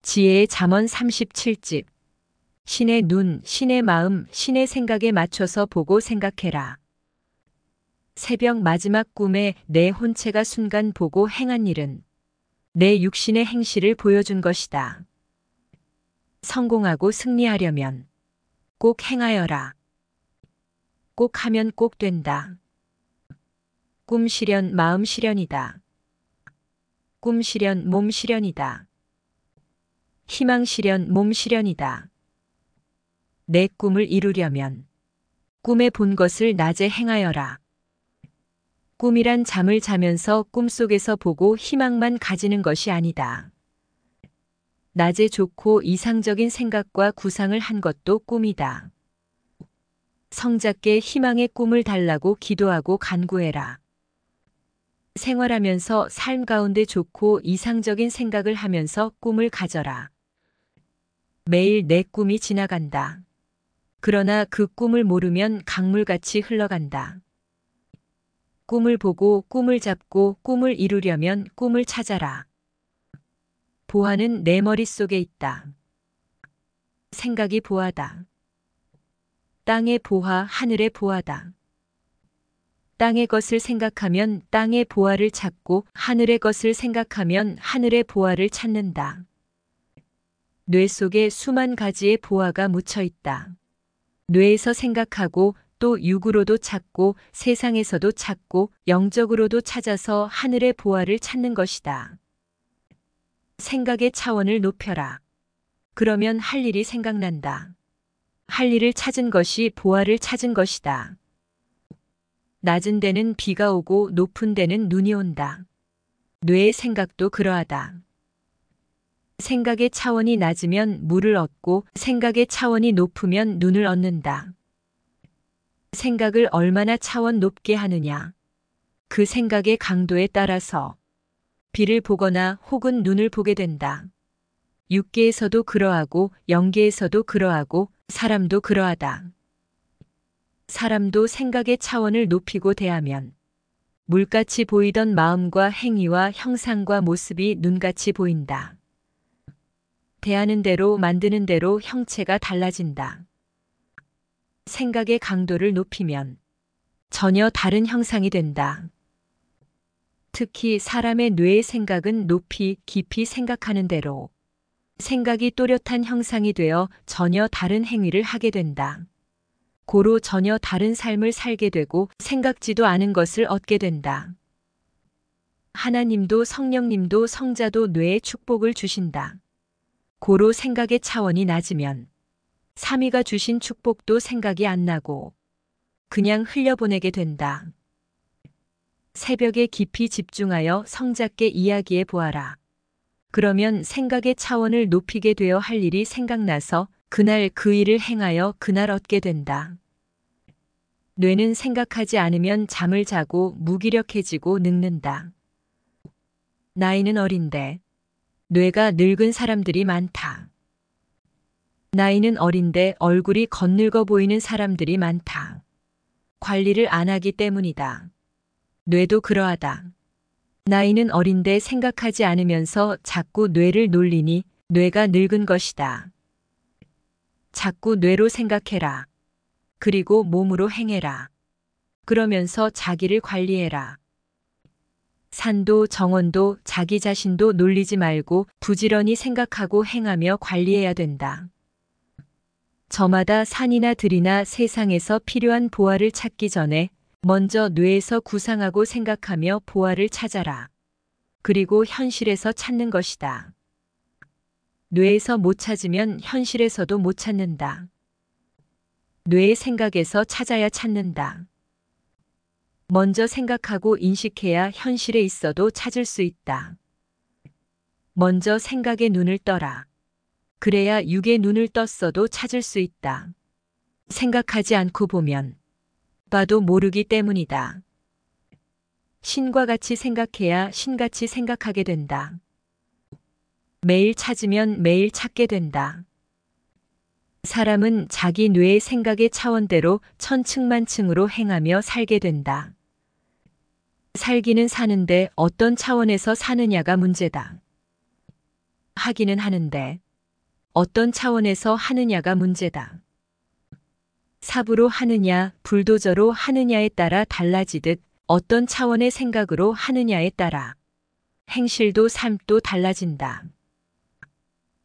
지혜의 잠언 37집. 신의 눈, 신의 마음, 신의 생각에 맞춰서 보고 생각해라. 새벽 마지막 꿈에 내 혼체가 순간 보고 행한 일은 내 육신의 행실을 보여준 것이다. 성공하고 승리하려면 꼭 행하여라. 꼭 하면 꼭 된다. 꿈 실현, 마음 실현이다. 꿈 실현, 몸 실현이다. 희망 실현, 몸 실현이다. 내 꿈을 이루려면 꿈에 본 것을 낮에 행하여라. 꿈이란 잠을 자면서 꿈속에서 보고 희망만 가지는 것이 아니다. 낮에 좋고 이상적인 생각과 구상을 한 것도 꿈이다. 성작게 희망의 꿈을 달라고 기도하고 간구해라. 생활하면서 삶 가운데 좋고 이상적인 생각을 하면서 꿈을 가져라. 매일 내 꿈이 지나간다. 그러나 그 꿈을 모르면 강물같이 흘러간다. 꿈을 보고 꿈을 잡고 꿈을 이루려면 꿈을 찾아라. 보화는 내 머릿속에 있다. 생각이 보화다. 땅의 보화, 하늘의 보화다. 땅의 것을 생각하면 땅의 보화를 찾고 하늘의 것을 생각하면 하늘의 보화를 찾는다. 뇌 속에 수만 가지의 보화가 묻혀 있다. 뇌에서 생각하고 또 육으로도 찾고 세상에서도 찾고 영적으로도 찾아서 하늘의 보화를 찾는 것이다. 생각의 차원을 높여라. 그러면 할 일이 생각난다. 할 일을 찾은 것이 보화를 찾은 것이다. 낮은 데는 비가 오고 높은 데는 눈이 온다. 뇌의 생각도 그러하다. 생각의 차원이 낮으면 물을 얻고 생각의 차원이 높으면 눈을 얻는다. 생각을 얼마나 차원 높게 하느냐. 그 생각의 강도에 따라서 비를 보거나 혹은 눈을 보게 된다. 육계에서도 그러하고 영계에서도 그러하고 사람도 그러하다. 사람도 생각의 차원을 높이고 대하면 물같이 보이던 마음과 행위와 형상과 모습이 눈같이 보인다. 대하는 대로 만드는 대로 형체가 달라진다. 생각의 강도를 높이면 전혀 다른 형상이 된다. 특히 사람의 뇌의 생각은 높이 깊이 생각하는 대로 생각이 또렷한 형상이 되어 전혀 다른 행위를 하게 된다. 고로 전혀 다른 삶을 살게 되고 생각지도 않은 것을 얻게 된다. 하나님도 성령님도 성자도 뇌에 축복을 주신다. 고로 생각의 차원이 낮으면 삼위가 주신 축복도 생각이 안 나고 그냥 흘려보내게 된다. 새벽에 깊이 집중하여 성작게 이야기해 보아라. 그러면 생각의 차원을 높이게 되어 할 일이 생각나서 그날 그 일을 행하여 그날 얻게 된다. 뇌는 생각하지 않으면 잠을 자고 무기력해지고 늙는다. 나이는 어린데 뇌가 늙은 사람들이 많다. 나이는 어린데 얼굴이 겉늙어 보이는 사람들이 많다. 관리를 안 하기 때문이다. 뇌도 그러하다. 나이는 어린데 생각하지 않으면서 자꾸 뇌를 놀리니 뇌가 늙은 것이다. 자꾸 뇌로 생각해라. 그리고 몸으로 행해라. 그러면서 자기를 관리해라. 산도 정원도 자기 자신도 놀리지 말고 부지런히 생각하고 행하며 관리해야 된다. 저마다 산이나 들이나 세상에서 필요한 보화를 찾기 전에 먼저 뇌에서 구상하고 생각하며 보화를 찾아라. 그리고 현실에서 찾는 것이다. 뇌에서 못 찾으면 현실에서도 못 찾는다. 뇌의 생각에서 찾아야 찾는다. 먼저 생각하고 인식해야 현실에 있어도 찾을 수 있다. 먼저 생각의 눈을 떠라. 그래야 육의 눈을 떴어도 찾을 수 있다. 생각하지 않고 보면 봐도 모르기 때문이다. 신과 같이 생각해야 신같이 생각하게 된다. 매일 찾으면 매일 찾게 된다. 사람은 자기 뇌의 생각의 차원대로 천층만층으로 행하며 살게 된다. 살기는 사는데 어떤 차원에서 사느냐가 문제다. 하기는 하는데 어떤 차원에서 하느냐가 문제다. 삽으로 하느냐, 불도저로 하느냐에 따라 달라지듯 어떤 차원의 생각으로 하느냐에 따라 행실도 삶도 달라진다.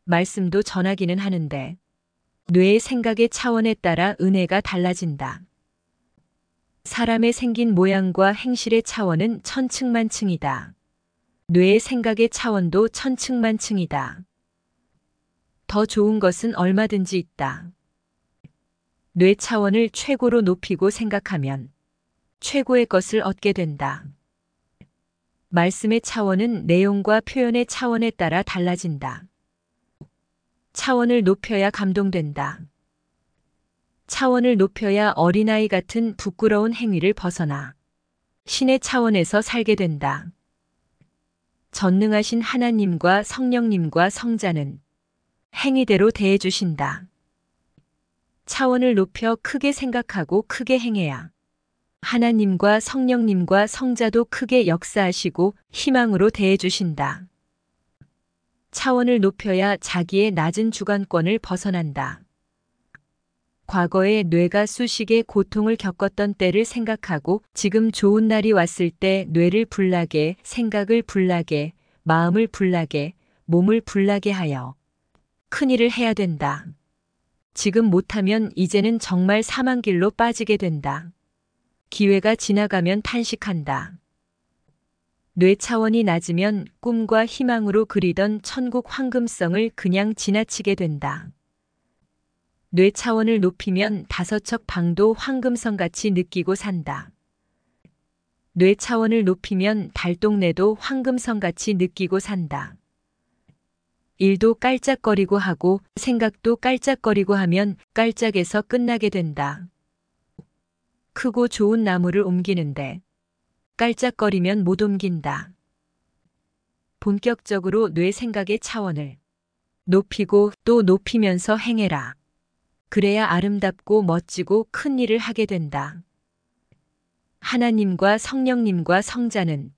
말씀도 전하기는 하는데 뇌의 생각의 차원에 따라 은혜가 달라진다. 사람의 생긴 모양과 행실의 차원은 천층만층이다. 뇌의 생각의 차원도 천층만층이다. 더 좋은 것은 얼마든지 있다. 뇌 차원을 최고로 높이고 생각하면 최고의 것을 얻게 된다. 말씀의 차원은 내용과 표현의 차원에 따라 달라진다. 차원을 높여야 감동된다. 차원을 높여야 어린아이 같은 부끄러운 행위를 벗어나 신의 차원에서 살게 된다. 전능하신 하나님과 성령님과 성자는 행위대로 대해주신다. 차원을 높여 크게 생각하고 크게 행해야 하나님과 성령님과 성자도 크게 역사하시고 희망으로 대해주신다. 차원을 높여야 자기의 낮은 주관권을 벗어난다. 과거에 뇌가 수식의 고통을 겪었던 때를 생각하고 지금 좋은 날이 왔을 때 뇌를 불나게, 생각을 불나게, 마음을 불나게, 몸을 불나게 하여 큰일을 해야 된다. 지금 못하면 이제는 정말 사망길로 빠지게 된다. 기회가 지나가면 탄식한다. 뇌 차원이 낮으면 꿈과 희망으로 그리던 천국 황금성을 그냥 지나치게 된다. 뇌 차원을 높이면 다섯 척 방도 황금성같이 느끼고 산다. 뇌 차원을 높이면 달동네도 황금성같이 느끼고 산다. 일도 깔짝거리고 하고 생각도 깔짝거리고 하면 깔짝에서 끝나게 된다. 크고 좋은 나무를 옮기는데 깔짝거리면 못 옮긴다. 본격적으로 뇌 생각의 차원을 높이고 또 높이면서 행해라. 그래야 아름답고 멋지고 큰 일을 하게 된다. 하나님과 성령님과 성자는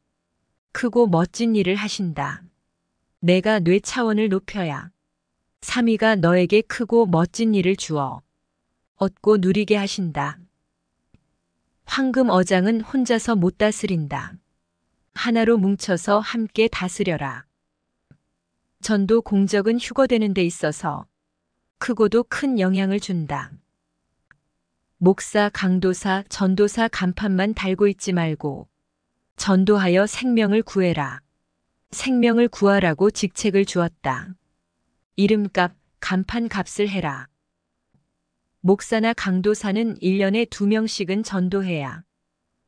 크고 멋진 일을 하신다. 내가 뇌 차원을 높여야 삼위가 너에게 크고 멋진 일을 주어 얻고 누리게 하신다. 황금 어장은 혼자서 못 다스린다. 하나로 뭉쳐서 함께 다스려라. 전도 공적은 휴거되는 데 있어서 크고도 큰 영향을 준다. 목사, 강도사, 전도사 간판만 달고 있지 말고 전도하여 생명을 구해라. 생명을 구하라고 직책을 주었다. 이름값, 간판 값을 해라. 목사나 강도사는 1년에 2명씩은 전도해야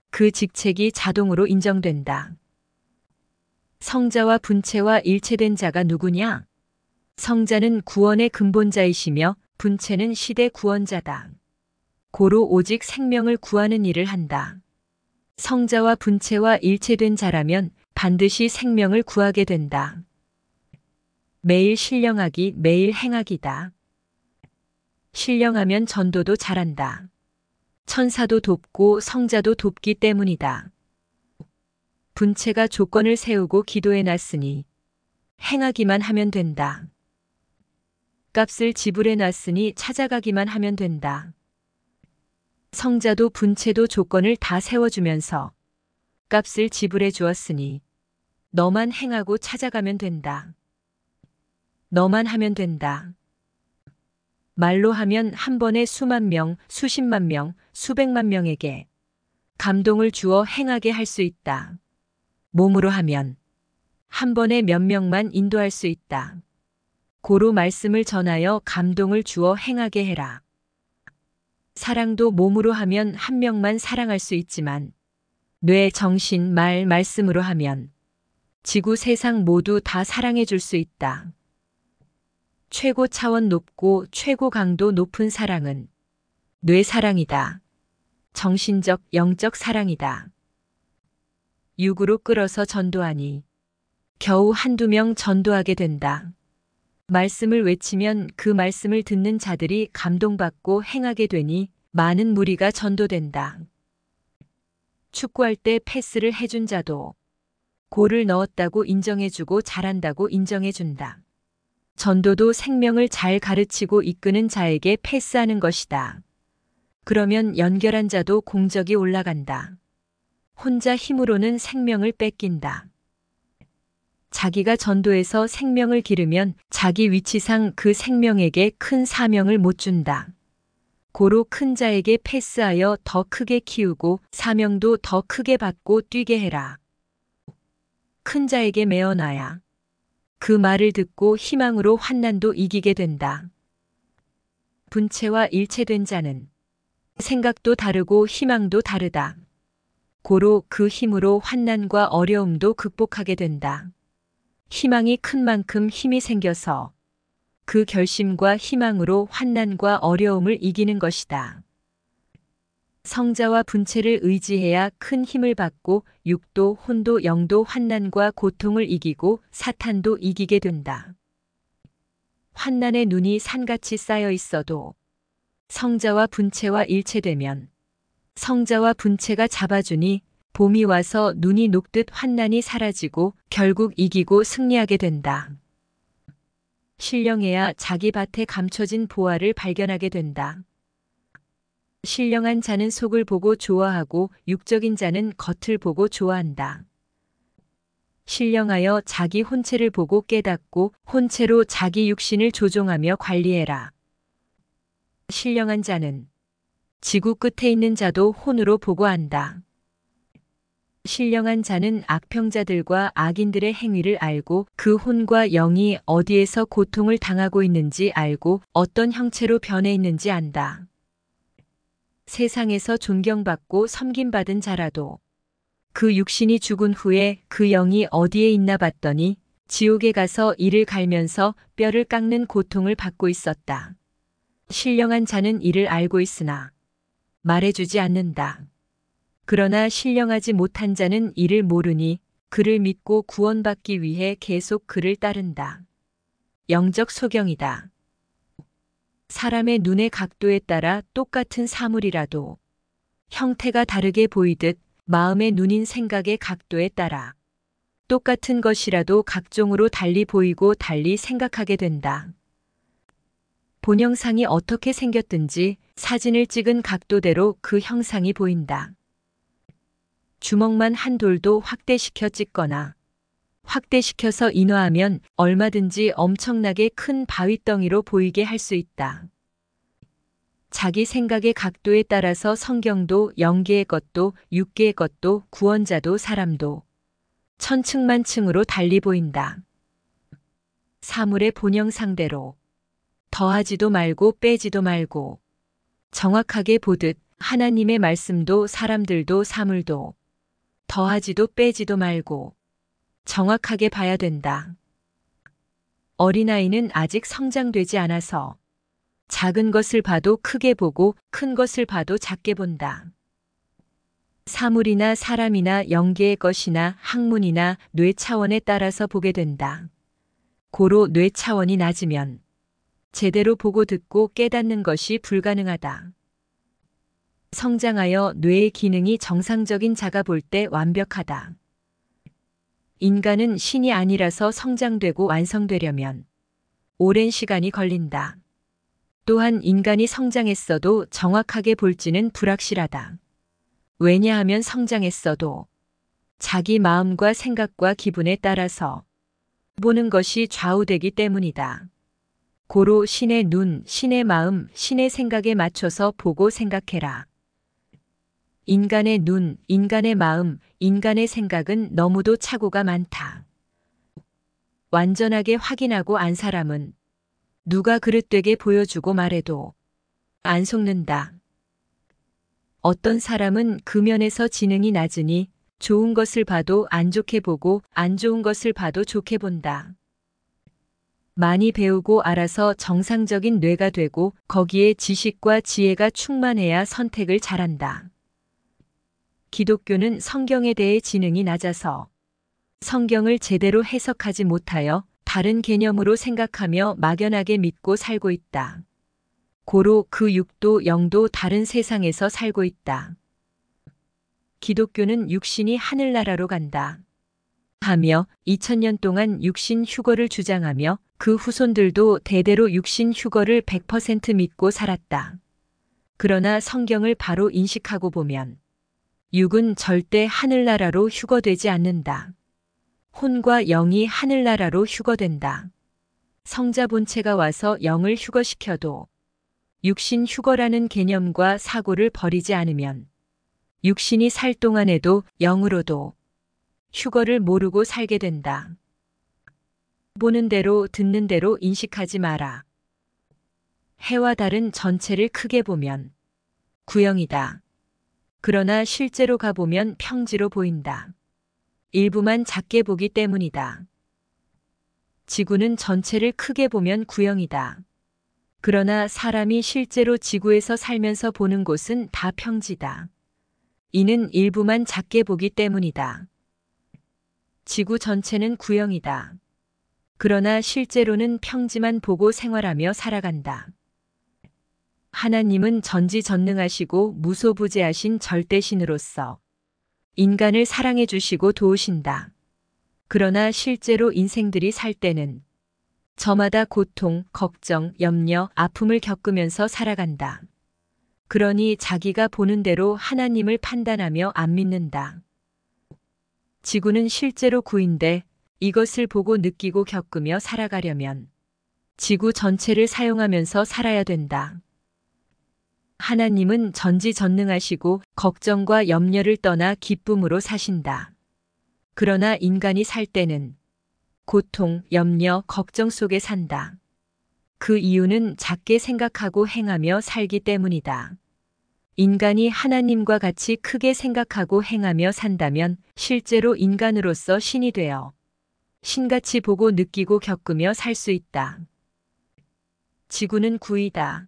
그 직책이 자동으로 인정된다. 성자와 분체와 일체된 자가 누구냐? 성자는 구원의 근본자이시며 분체는 시대 구원자다. 고로 오직 생명을 구하는 일을 한다. 성자와 분체와 일체된 자라면 반드시 생명을 구하게 된다. 매일 신령하기, 매일 행하기다. 신령하면 전도도 잘한다. 천사도 돕고 성자도 돕기 때문이다. 분체가 조건을 세우고 기도해 놨으니 행하기만 하면 된다. 값을 지불해 놨으니 찾아가기만 하면 된다. 성자도 분체도 조건을 다 세워주면서 값을 지불해 주었으니 너만 행하고 찾아가면 된다. 너만 하면 된다. 말로 하면 한 번에 수만 명, 수십만 명, 수백만 명에게 감동을 주어 행하게 할 수 있다. 몸으로 하면 한 번에 몇 명만 인도할 수 있다. 고로 말씀을 전하여 감동을 주어 행하게 해라. 사랑도 몸으로 하면 한 명만 사랑할 수 있지만 뇌, 정신, 말씀으로 하면 지구 세상 모두 다 사랑해 줄 수 있다. 최고 차원 높고 최고 강도 높은 사랑은 뇌 사랑이다. 정신적, 영적 사랑이다. 육으로 끌어서 전도하니 겨우 한두 명 전도하게 된다. 말씀을 외치면 그 말씀을 듣는 자들이 감동받고 행하게 되니 많은 무리가 전도된다. 축구할 때 패스를 해준 자도 골을 넣었다고 인정해주고 잘한다고 인정해준다. 전도도 생명을 잘 가르치고 이끄는 자에게 패스하는 것이다. 그러면 연결한 자도 공적이 올라간다. 혼자 힘으로는 생명을 뺏긴다. 자기가 전도해서 생명을 기르면 자기 위치상 그 생명에게 큰 사명을 못 준다. 고로 큰 자에게 패스하여 더 크게 키우고 사명도 더 크게 받고 뛰게 해라. 큰 자에게 매어놔야 그 말을 듣고 희망으로 환난도 이기게 된다. 분체와 일체된 자는 생각도 다르고 희망도 다르다. 고로 그 힘으로 환난과 어려움도 극복하게 된다. 희망이 큰 만큼 힘이 생겨서 그 결심과 희망으로 환난과 어려움을 이기는 것이다. 성자와 분체를 의지해야 큰 힘을 받고 육도, 혼도, 영도 환난과 고통을 이기고 사탄도 이기게 된다. 환난의 눈이 산같이 쌓여 있어도 성자와 분체와 일체되면 성자와 분체가 잡아주니 봄이 와서 눈이 녹듯 환난이 사라지고 결국 이기고 승리하게 된다. 신령해야 자기 밭에 감춰진 보화를 발견하게 된다. 신령한 자는 속을 보고 좋아하고 육적인 자는 겉을 보고 좋아한다. 신령하여 자기 혼체를 보고 깨닫고 혼체로 자기 육신을 조종하며 관리해라. 신령한 자는 지구 끝에 있는 자도 혼으로 보고 안다. 신령한 자는 악평자들과 악인들의 행위를 알고 그 혼과 영이 어디에서 고통을 당하고 있는지 알고 어떤 형체로 변해 있는지 안다. 세상에서 존경받고 섬김받은 자라도 그 육신이 죽은 후에 그 영이 어디에 있나 봤더니 지옥에 가서 이를 갈면서 뼈를 깎는 고통을 받고 있었다. 신령한 자는 이를 알고 있으나 말해주지 않는다. 그러나 신령하지 못한 자는 이를 모르니 그를 믿고 구원받기 위해 계속 그를 따른다. 영적 소경이다. 사람의 눈의 각도에 따라 똑같은 사물이라도 형태가 다르게 보이듯 마음의 눈인 생각의 각도에 따라 똑같은 것이라도 각종으로 달리 보이고 달리 생각하게 된다. 본형상이 어떻게 생겼든지 사진을 찍은 각도대로 그 형상이 보인다. 주먹만 한 돌도 확대시켜 찍거나 확대시켜서 인화하면 얼마든지 엄청나게 큰 바위덩이로 보이게 할 수 있다. 자기 생각의 각도에 따라서 성경도 영계의 것도 육계의 것도 구원자도 사람도 천층만층으로 달리 보인다. 사물의 본형상대로 더하지도 말고 빼지도 말고 정확하게 보듯 하나님의 말씀도 사람들도 사물도 더하지도 빼지도 말고 정확하게 봐야 된다. 어린아이는 아직 성장되지 않아서 작은 것을 봐도 크게 보고 큰 것을 봐도 작게 본다. 사물이나 사람이나 영계의 것이나 학문이나 뇌 차원에 따라서 보게 된다. 고로 뇌 차원이 낮으면 제대로 보고 듣고 깨닫는 것이 불가능하다. 성장하여 뇌의 기능이 정상적인 자가 볼 때 완벽하다. 인간은 신이 아니라서 성장되고 완성되려면 오랜 시간이 걸린다. 또한 인간이 성장했어도 정확하게 볼지는 불확실하다. 왜냐하면 성장했어도 자기 마음과 생각과 기분에 따라서 보는 것이 좌우되기 때문이다. 고로 신의 눈, 신의 마음, 신의 생각에 맞춰서 보고 생각해라. 인간의 눈, 인간의 마음, 인간의 생각은 너무도 착오가 많다. 완전하게 확인하고 안 사람은 누가 그릇되게 보여주고 말해도 안 속는다. 어떤 사람은 그 면에서 지능이 낮으니 좋은 것을 봐도 안 좋게 보고 안 좋은 것을 봐도 좋게 본다. 많이 배우고 알아서 정상적인 뇌가 되고 거기에 지식과 지혜가 충만해야 선택을 잘한다. 기독교는 성경에 대해 지능이 낮아서 성경을 제대로 해석하지 못하여 다른 개념으로 생각하며 막연하게 믿고 살고 있다. 고로 그 육도 영도 다른 세상에서 살고 있다. 기독교는 육신이 하늘나라로 간다 하며 2000년 동안 육신 휴거를 주장하며 그 후손들도 대대로 육신 휴거를 100% 믿고 살았다. 그러나 성경을 바로 인식하고 보면 육은 절대 하늘나라로 휴거되지 않는다. 혼과 영이 하늘나라로 휴거된다. 성자 본체가 와서 영을 휴거시켜도 육신 휴거라는 개념과 사고를 버리지 않으면 육신이 살 동안에도 영으로도 휴거를 모르고 살게 된다. 보는 대로 듣는 대로 인식하지 마라. 해와 달은 전체를 크게 보면 구형이다. 그러나 실제로 가보면 평지로 보인다. 일부만 작게 보기 때문이다. 지구는 전체를 크게 보면 구형이다. 그러나 사람이 실제로 지구에서 살면서 보는 곳은 다 평지다. 이는 일부만 작게 보기 때문이다. 지구 전체는 구형이다. 그러나 실제로는 평지만 보고 생활하며 살아간다. 하나님은 전지전능하시고 무소부재하신 절대신으로서 인간을 사랑해 주시고 도우신다. 그러나 실제로 인생들이 살 때는 저마다 고통, 걱정, 염려, 아픔을 겪으면서 살아간다. 그러니 자기가 보는 대로 하나님을 판단하며 안 믿는다. 지구는 실제로 구인데 이것을 보고 느끼고 겪으며 살아가려면 지구 전체를 사용하면서 살아야 된다. 하나님은 전지전능하시고 걱정과 염려를 떠나 기쁨으로 사신다. 그러나 인간이 살 때는 고통, 염려, 걱정 속에 산다. 그 이유는 작게 생각하고 행하며 살기 때문이다. 인간이 하나님과 같이 크게 생각하고 행하며 산다면 실제로 인간으로서 신이 되어 신같이 보고 느끼고 겪으며 살 수 있다. 지구는 구이다.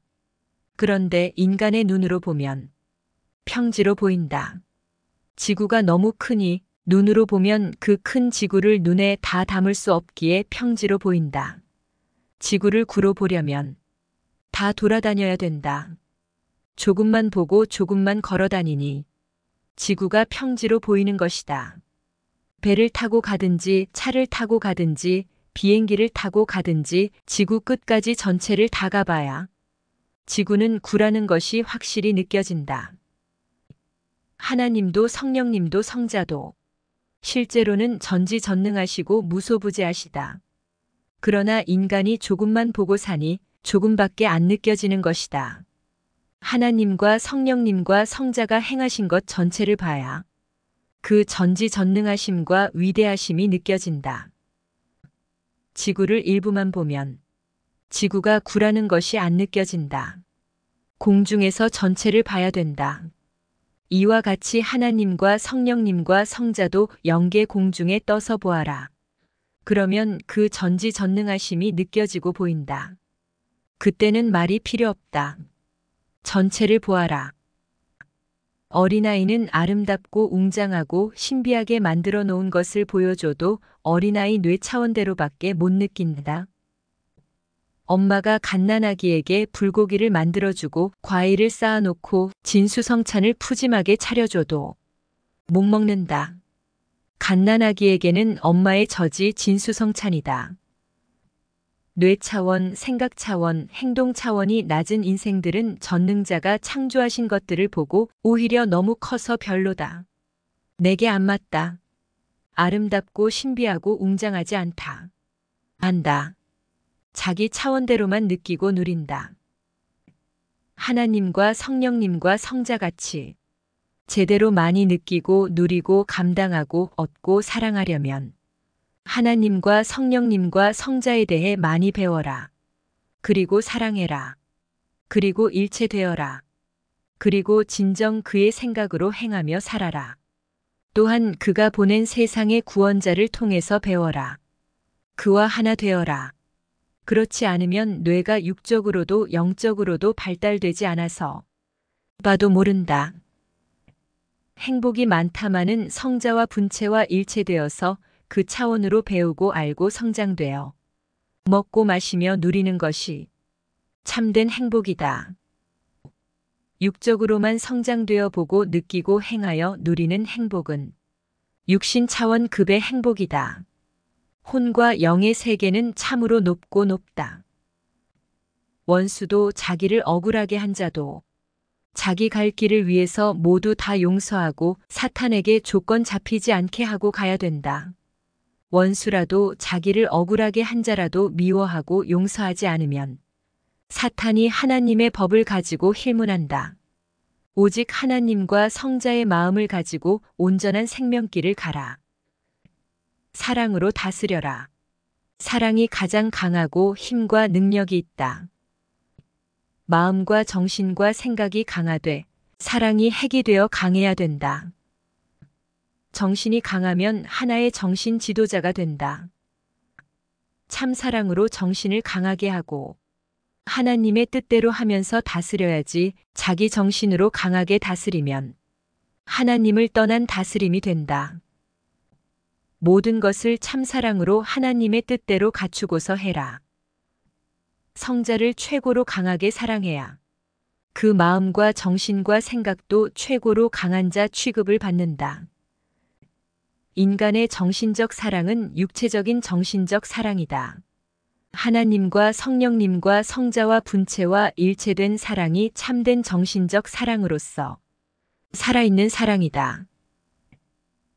그런데 인간의 눈으로 보면 평지로 보인다. 지구가 너무 크니 눈으로 보면 그 큰 지구를 눈에 다 담을 수 없기에 평지로 보인다. 지구를 구로 보려면 다 돌아다녀야 된다. 조금만 보고 조금만 걸어 다니니 지구가 평지로 보이는 것이다. 배를 타고 가든지 차를 타고 가든지 비행기를 타고 가든지 지구 끝까지 전체를 다 가봐야 지구는 구라는 것이 확실히 느껴진다. 하나님도 성령님도 성자도 실제로는 전지전능하시고 무소부재하시다. 그러나 인간이 조금만 보고 사니 조금밖에 안 느껴지는 것이다. 하나님과 성령님과 성자가 행하신 것 전체를 봐야 그 전지전능하심과 위대하심이 느껴진다. 지구를 일부만 보면 지구가 구라는 것이 안 느껴진다. 공중에서 전체를 봐야 된다. 이와 같이 하나님과 성령님과 성자도 영계 공중에 떠서 보아라. 그러면 그 전지전능하심이 느껴지고 보인다. 그때는 말이 필요 없다. 전체를 보아라. 어린아이는 아름답고 웅장하고 신비하게 만들어 놓은 것을 보여줘도 어린아이 뇌 차원대로밖에 못 느낀다. 엄마가 갓난아기에게 불고기를 만들어주고 과일을 쌓아놓고 진수성찬을 푸짐하게 차려줘도 못 먹는다. 갓난아기에게는 엄마의 젖이 진수성찬이다. 뇌 차원, 생각 차원, 행동 차원이 낮은 인생들은 전능자가 창조하신 것들을 보고 오히려 너무 커서 별로다. 내게 안 맞다. 아름답고 신비하고 웅장하지 않다. 안다. 자기 차원대로만 느끼고 누린다. 하나님과 성령님과 성자같이 제대로 많이 느끼고 누리고 감당하고 얻고 사랑하려면 하나님과 성령님과 성자에 대해 많이 배워라. 그리고 사랑해라. 그리고 일체되어라. 그리고 진정 그의 생각으로 행하며 살아라. 또한 그가 보낸 세상의 구원자를 통해서 배워라. 그와 하나 되어라. 그렇지 않으면 뇌가 육적으로도 영적으로도 발달되지 않아서 봐도 모른다. 행복이 많다마는 성자와 분체와 일체되어서 그 차원으로 배우고 알고 성장되어 먹고 마시며 누리는 것이 참된 행복이다. 육적으로만 성장되어 보고 느끼고 행하여 누리는 행복은 육신 차원 급의 행복이다. 혼과 영의 세계는 참으로 높고 높다. 원수도 자기를 억울하게 한 자도 자기 갈 길을 위해서 모두 다 용서하고 사탄에게 조건 잡히지 않게 하고 가야 된다. 원수라도 자기를 억울하게 한 자라도 미워하고 용서하지 않으면 사탄이 하나님의 법을 가지고 힐문한다. 오직 하나님과 성자의 마음을 가지고 온전한 생명길을 가라. 사랑으로 다스려라. 사랑이 가장 강하고 힘과 능력이 있다. 마음과 정신과 생각이 강하되 사랑이 핵이 되어 강해야 된다. 정신이 강하면 하나의 정신 지도자가 된다. 참 사랑으로 정신을 강하게 하고 하나님의 뜻대로 하면서 다스려야지 자기 정신으로 강하게 다스리면 하나님을 떠난 다스림이 된다. 모든 것을 참사랑으로 하나님의 뜻대로 갖추고서 해라. 성자를 최고로 강하게 사랑해야 그 마음과 정신과 생각도 최고로 강한 자 취급을 받는다. 인간의 정신적 사랑은 육체적인 정신적 사랑이다. 하나님과 성령님과 성자와 분체와 일체된 사랑이 참된 정신적 사랑으로서 살아있는 사랑이다.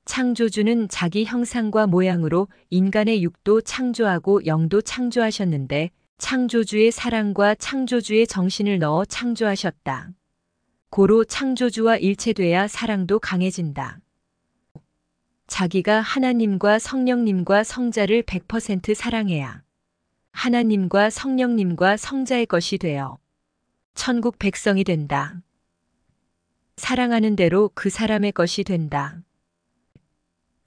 창조주는 자기 형상과 모양으로 인간의 육도 창조하고 영도 창조하셨는데 창조주의 사랑과 창조주의 정신을 넣어 창조하셨다. 고로 창조주와 일체돼야 사랑도 강해진다. 자기가 하나님과 성령님과 성자를 100% 사랑해야 하나님과 성령님과 성자의 것이 되어 천국 백성이 된다. 사랑하는 대로 그 사람의 것이 된다.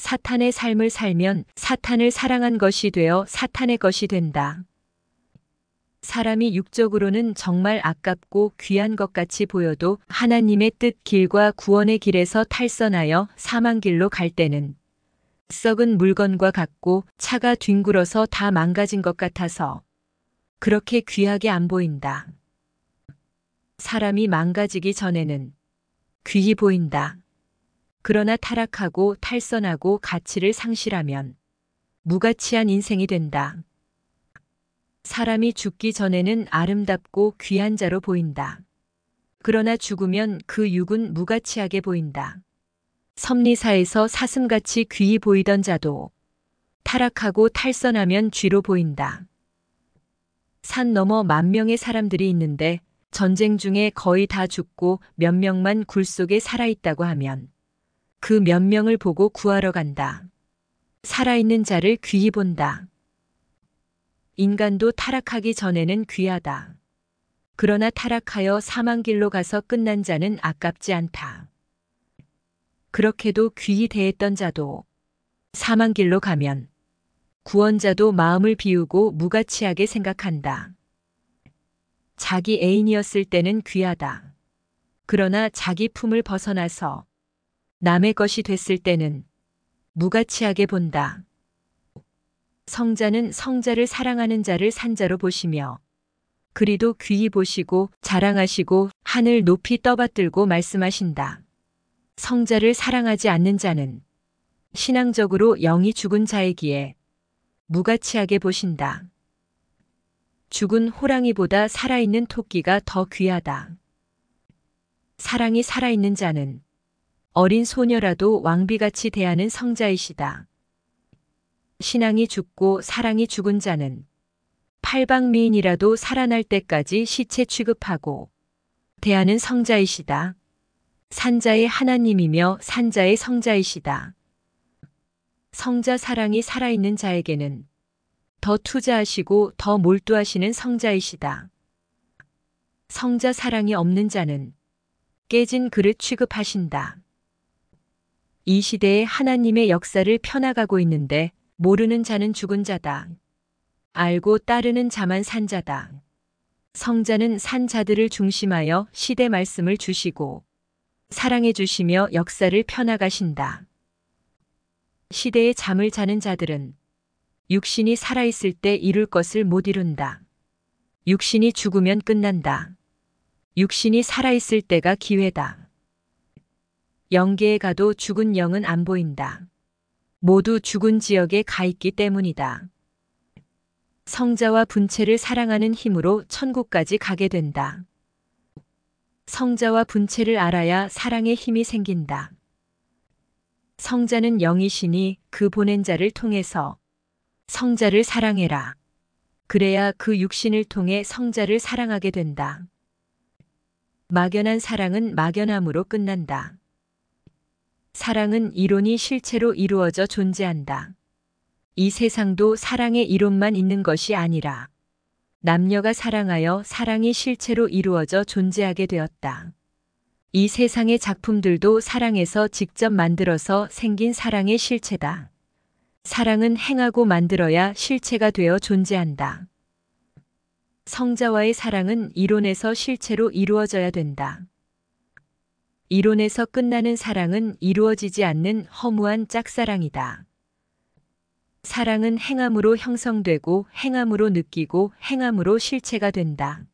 사탄의 삶을 살면 사탄을 사랑한 것이 되어 사탄의 것이 된다. 사람이 육적으로는 정말 아깝고 귀한 것 같이 보여도 하나님의 뜻 길과 구원의 길에서 탈선하여 사망길로 갈 때는 썩은 물건과 같고 차가 뒹굴어서 다 망가진 것 같아서 그렇게 귀하게 안 보인다. 사람이 망가지기 전에는 귀히 보인다. 그러나 타락하고 탈선하고 가치를 상실하면 무가치한 인생이 된다. 사람이 죽기 전에는 아름답고 귀한 자로 보인다. 그러나 죽으면 그 육은 무가치하게 보인다. 섭리사에서 사슴같이 귀히 보이던 자도 타락하고 탈선하면 쥐로 보인다. 산 너머 10,000명의 사람들이 있는데 전쟁 중에 거의 다 죽고 몇 명만 굴 속에 살아있다고 하면 그 몇 명을 보고 구하러 간다. 살아있는 자를 귀히 본다. 인간도 타락하기 전에는 귀하다. 그러나 타락하여 사망길로 가서 끝난 자는 아깝지 않다. 그렇게도 귀히 대했던 자도 사망길로 가면 구원자도 마음을 비우고 무가치하게 생각한다. 자기 애인이었을 때는 귀하다. 그러나 자기 품을 벗어나서 남의 것이 됐을 때는 무가치하게 본다. 성자는 성자를 사랑하는 자를 산자로 보시며 그리도 귀히 보시고 자랑하시고 하늘 높이 떠받들고 말씀하신다. 성자를 사랑하지 않는 자는 신앙적으로 영이 죽은 자이기에 무가치하게 보신다. 죽은 호랑이보다 살아있는 토끼가 더 귀하다. 사랑이 살아있는 자는 어린 소녀라도 왕비같이 대하는 성자이시다. 신앙이 죽고 사랑이 죽은 자는 팔방미인이라도 살아날 때까지 시체 취급하고 대하는 성자이시다. 산자의 하나님이며 산자의 성자이시다. 성자 사랑이 살아있는 자에게는 더 투자하시고 더 몰두하시는 성자이시다. 성자 사랑이 없는 자는 깨진 그릇 취급하신다. 이 시대에 하나님의 역사를 펴나가고 있는데 모르는 자는 죽은 자다. 알고 따르는 자만 산 자다. 성자는 산 자들을 중심하여 시대 말씀을 주시고 사랑해 주시며 역사를 펴나가신다. 시대에 잠을 자는 자들은 육신이 살아있을 때 이룰 것을 못 이룬다. 육신이 죽으면 끝난다. 육신이 살아있을 때가 기회다. 영계에 가도 죽은 영은 안 보인다. 모두 죽은 지역에 가 있기 때문이다. 성자와 분체를 사랑하는 힘으로 천국까지 가게 된다. 성자와 분체를 알아야 사랑의 힘이 생긴다. 성자는 영이시니 그 보낸 자를 통해서 성자를 사랑해라. 그래야 그 육신을 통해 성자를 사랑하게 된다. 막연한 사랑은 막연함으로 끝난다. 사랑은 이론이 실체로 이루어져 존재한다. 이 세상도 사랑의 이론만 있는 것이 아니라 남녀가 사랑하여 사랑이 실체로 이루어져 존재하게 되었다. 이 세상의 작품들도 사랑에서 직접 만들어서 생긴 사랑의 실체다. 사랑은 행하고 만들어야 실체가 되어 존재한다. 성자와의 사랑은 이론에서 실체로 이루어져야 된다. 이론에서 끝나는 사랑은 이루어지지 않는 허무한 짝사랑이다. 사랑은 행함으로 형성되고 행함으로 느끼고 행함으로 실체가 된다.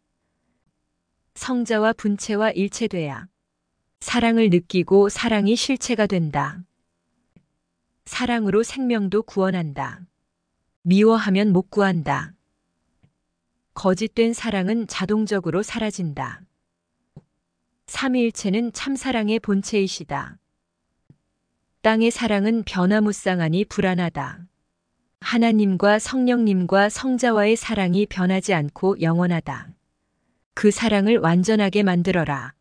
성자와 분체와 일체돼야 사랑을 느끼고 사랑이 실체가 된다. 사랑으로 생명도 구원한다. 미워하면 못 구한다. 거짓된 사랑은 자동적으로 사라진다. 삼위일체는 참사랑의 본체이시다. 땅의 사랑은 변화무쌍하니 불안하다. 하나님과 성령님과 성자와의 사랑이 변하지 않고 영원하다. 그 사랑을 완전하게 만들어라.